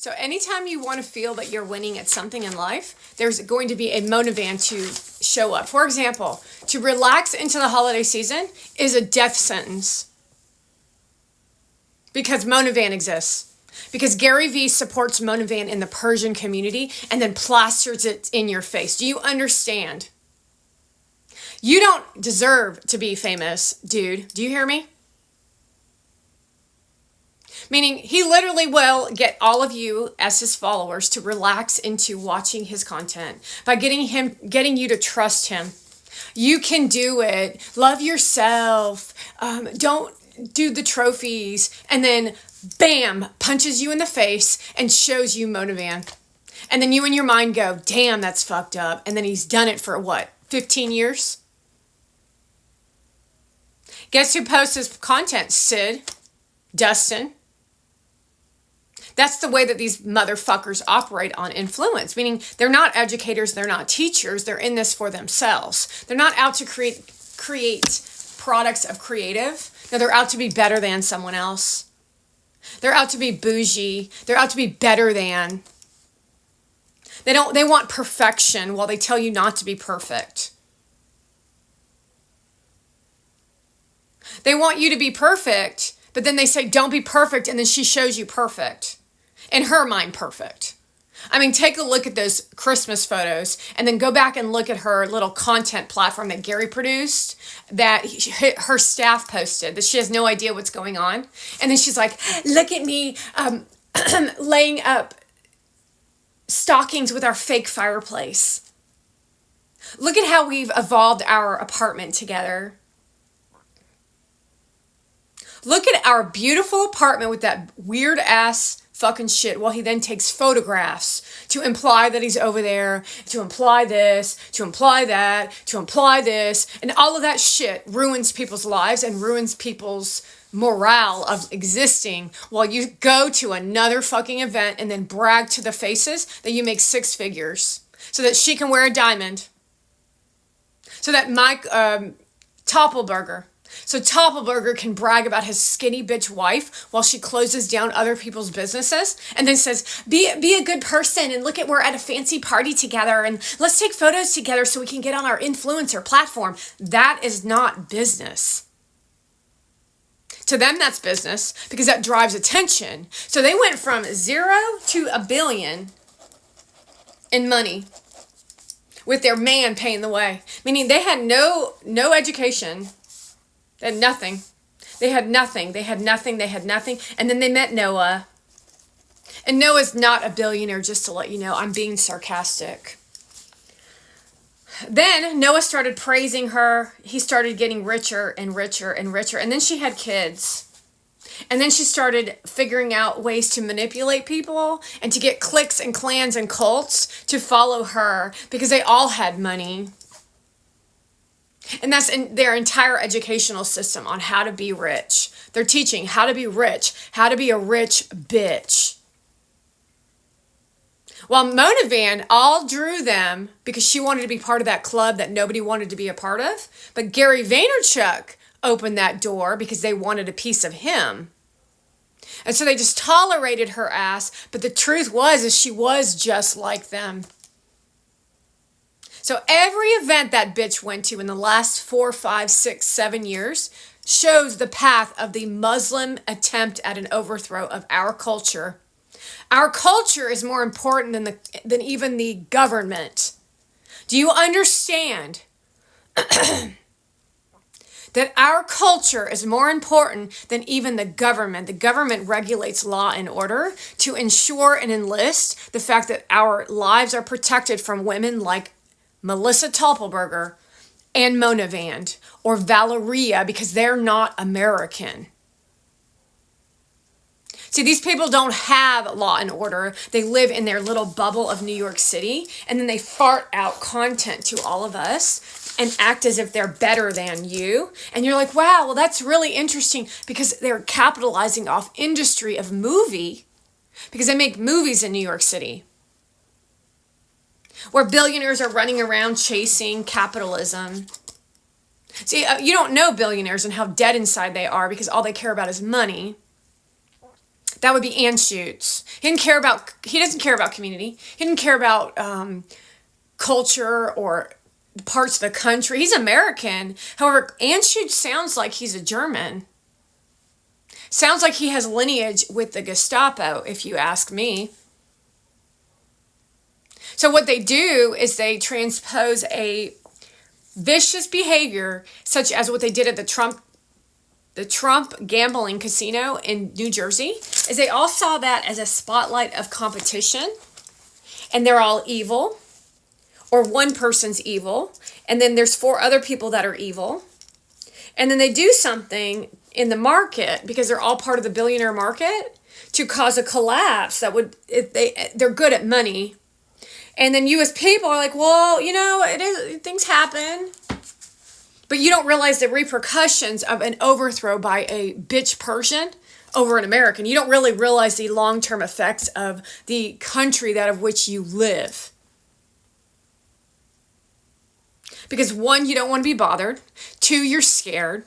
So anytime you want to feel that you're winning at something in life, there's going to be a motivant to show up. For example, to relax into the holiday season is a death sentence because Monovan exists. Because Gary Vee supports Monovan in the Persian community and then plasters it in your face. Do you understand? You don't deserve to be famous, dude. Do you hear me? Meaning he literally will get all of you as his followers to relax into watching his content by getting you to trust him. You can do it. Love yourself. Don't do the trophies. And then bam, punches you in the face and shows you Monovan. And then you in your mind go, damn, that's fucked up. And then he's done it for what, 15 years? Guess who posts his content? Sid, Dustin. That's the way that these motherfuckers operate on influence, meaning they're not educators, they're not teachers, they're in this for themselves. They're not out to create products of creative. No, they're out to be better than someone else. They're out to be bougie. They're out to be better than. They want perfection while they tell you not to be perfect. They want you to be perfect, but then they say, don't be perfect, and then she shows you perfect. In her mind, perfect. I mean, take a look at those Christmas photos and then go back and look at her little content platform that Gary produced that her staff posted, that she has no idea what's going on. And then she's like, look at me laying up stockings with our fake fireplace. Look at how we've evolved our apartment together. Look at our beautiful apartment with that weird ass fucking shit while he then takes photographs to imply that he's over there, to imply this, to imply that, to imply this. And all of that shit ruins people's lives and ruins people's morale of existing while you go to another fucking event and then brag to the faces that you make 6 figures so that she can wear a diamond. So that Mike Toppelberger can brag about his skinny bitch wife while she closes down other people's businesses and then says, be a good person and look at we're at a fancy party together and let's take photos together so we can get on our influencer platform. That is not business. To them, that's business because that drives attention. So they went from 0 to $1 billion in money with their man paying the way. Meaning they had no education. They had nothing. They had nothing. They had nothing. They had nothing. And then they met Noah. And Noah's not a billionaire, just to let you know. I'm being sarcastic. Then Noah started praising her. He started getting richer and richer and richer. And then she had kids. And then she started figuring out ways to manipulate people and to get cliques and clans and cults to follow her because they all had money. And that's in their entire educational system on how to be rich. They're teaching how to be rich, how to be a rich bitch. While Monovan all drew them because she wanted to be part of that club that nobody wanted to be a part of. But Gary Vaynerchuk opened that door because they wanted a piece of him. And so they just tolerated her ass. But the truth is she was just like them. So every event that bitch went to in the last 4, 5, 6, 7 years shows the path of the Muslim attempt at an overthrow of our culture. Our culture is more important than even the government. Do you understand that our culture is more important than even the government? The government regulates law and order to ensure and enlist the fact that our lives are protected from women like Melissa Toppelberger and Monovan or Valeria because they're not American. See, these people don't have law and order. They live in their little bubble of New York City and then they fart out content to all of us and act as if they're better than you. And you're like, wow, well, that's really interesting because they're capitalizing off industry of movie because they make movies in New York City. Where billionaires are running around chasing capitalism. See, you don't know billionaires and how dead inside they are because all they care about is money. That would be Anschutz. He doesn't care about community. He didn't care about culture or parts of the country. He's American. However, Anschutz sounds like he's a German. Sounds like he has lineage with the Gestapo, if you ask me. So what they do is they transpose a vicious behavior, such as what they did at the Trump gambling casino in New Jersey, is they all saw that as a spotlight of competition, and they're all evil, or one person's evil, and then there's 4 other people that are evil, and then they do something in the market, because they're all part of the billionaire market, to cause a collapse that would, they're good at money. And then you as people are like, well, things happen. But you don't realize the repercussions of an overthrow by a bitch Persian over an American. You don't really realize the long-term effects of the country that of which you live. Because 1, you don't want to be bothered. 2, you're scared.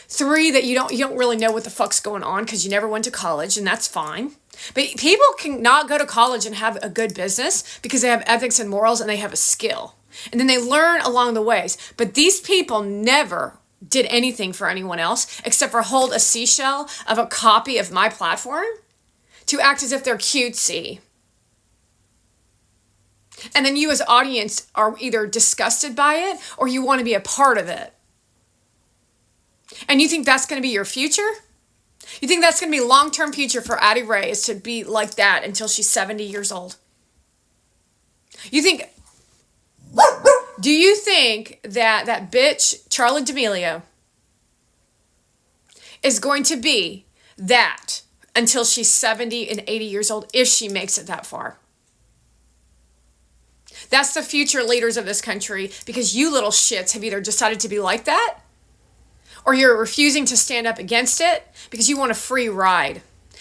3, that you don't really know what the fuck's going on because you never went to college, and that's fine. But people can not go to college and have a good business because they have ethics and morals and they have a skill. And then they learn along the ways. But these people never did anything for anyone else except for hold a seashell of a copy of my platform to act as if they're cutesy. And then you as audience are either disgusted by it or you want to be a part of it. And you think that's going to be your future? You think that's going to be long-term future for Addie Ray is to be like that until she's 70 years old? Do you think that bitch, Charli D'Amelio, is going to be that until she's 70 and 80 years old, if she makes it that far? That's the future leaders of this country, because you little shits have either decided to be like that, or you're refusing to stand up against it because you want a free ride.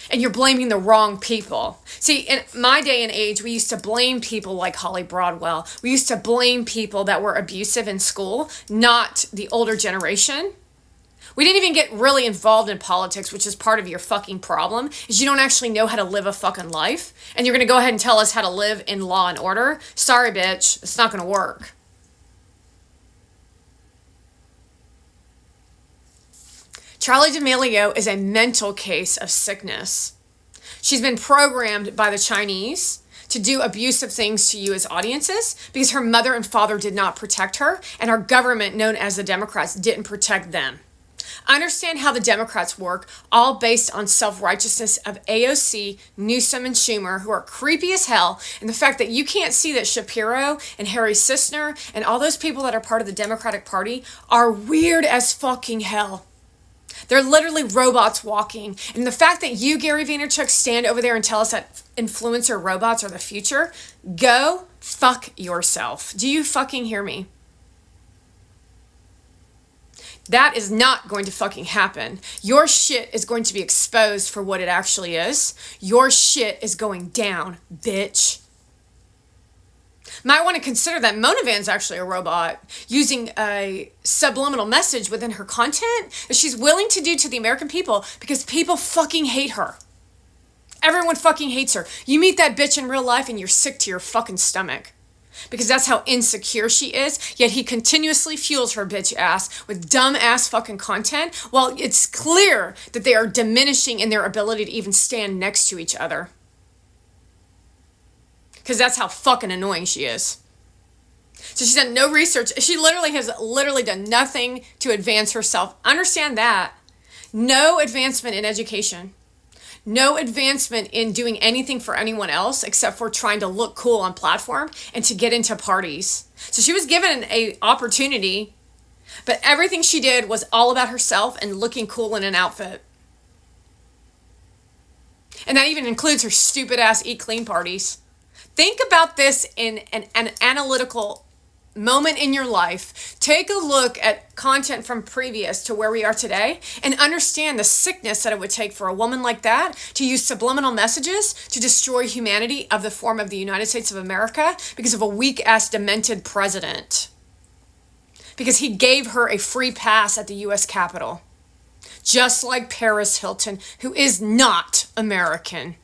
And you're blaming the wrong people. See, in my day and age, we used to blame people like Holly Broadwell. We used to blame people that were abusive in school, not the older generation. We didn't even get really involved in politics, which is part of your fucking problem, is you don't actually know how to live a fucking life. And you're going to go ahead and tell us how to live in law and order. Sorry, bitch. It's not going to work. Charli D'Amelio is a mental case of sickness. She's been programmed by the Chinese to do abusive things to you as audiences because her mother and father did not protect her, and our government, known as the Democrats, didn't protect them. I understand how the Democrats work, all based on self-righteousness of AOC, Newsom, and Schumer, who are creepy as hell, and the fact that you can't see that Shapiro and Harry Sisner and all those people that are part of the Democratic Party are weird as fucking hell. They're literally robots walking. And the fact that you, Gary Vaynerchuk, stand over there and tell us that influencer robots are the future, go fuck yourself. Do you fucking hear me? That is not going to fucking happen. Your shit is going to be exposed for what it actually is. Your shit is going down, bitch. Might want to consider that Mona Van's actually a robot using a subliminal message within her content that she's willing to do to the American people because people fucking hate her. Everyone fucking hates her. You meet that bitch in real life and you're sick to your fucking stomach because that's how insecure she is, yet he continuously fuels her bitch ass with dumb ass fucking content while it's clear that they are diminishing in their ability to even stand next to each other. Because that's how fucking annoying she is. So she's done no research. She has done nothing to advance herself. Understand that. No advancement in education. No advancement in doing anything for anyone else except for trying to look cool on platform and to get into parties. So she was given an opportunity, but everything she did was all about herself and looking cool in an outfit. And that even includes her stupid ass eat clean parties. Think about this in an analytical moment in your life. Take a look at content from previous to where we are today and understand the sickness that it would take for a woman like that to use subliminal messages to destroy humanity of the form of the United States of America because of a weak-ass demented president. Because he gave her a free pass at the U.S. Capitol. just like Paris Hilton, who is not American.